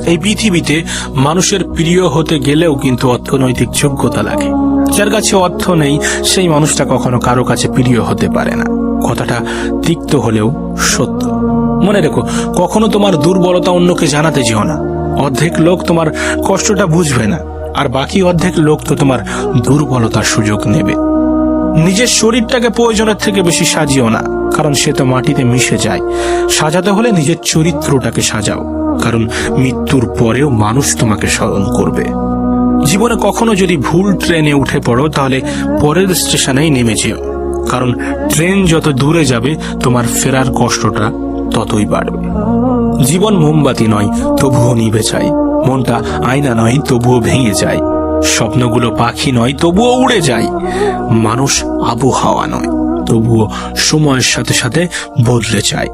এই পৃথিবীতে মানুষের প্রিয় হতে গেলেও কিন্তু অর্থনৈতিক যোগ্যতা লাগে। যার কাছে অর্থ নেই সেই মানুষটা কখনো কারো কাছে প্রিয় হতে পারে না। কথাটা তিক্ত হলেও সত্য। মনে রেখো, কখনো তোমার দুর্বলতা অন্যকে জানাতে যেও না। অর্ধেক লোক তোমার কষ্টটা বুঝবে না, আর বাকি অর্ধেক লোক তো তোমার দুর্বলতার সুযোগ নেবে। নিজের শরীরটাকে প্রয়োজনের থেকে বেশি সাজিও না, কারণ সে তো মাটিতে মিশে যায়। সাজাতে হলে নিজের চরিত্রটাকে সাজাও, কারণ মৃত্যুর পরেও মানুষ তোমাকে স্মরণ করবে। জীবনে কখনো যদি ভুল ট্রেনে উঠে পড়ো, তাহলে পরের স্টেশনেই নেমে যেও, কারণ ট্রেন যত দূরে যাবে তোমার ফেরার কষ্টটা ততই বাড়বে। জীবন মোমবাতি নয়, তবুও নিভে যায়। মনটা আয়না নয়, তবুও ভেঙে যায়। স্বপ্নগুলো পাখি নয়, তবুও উড়ে যায়। মানুষ আবহাওয়া নয়, তবুও সময়ের সাথে সাথে বদলে যায়।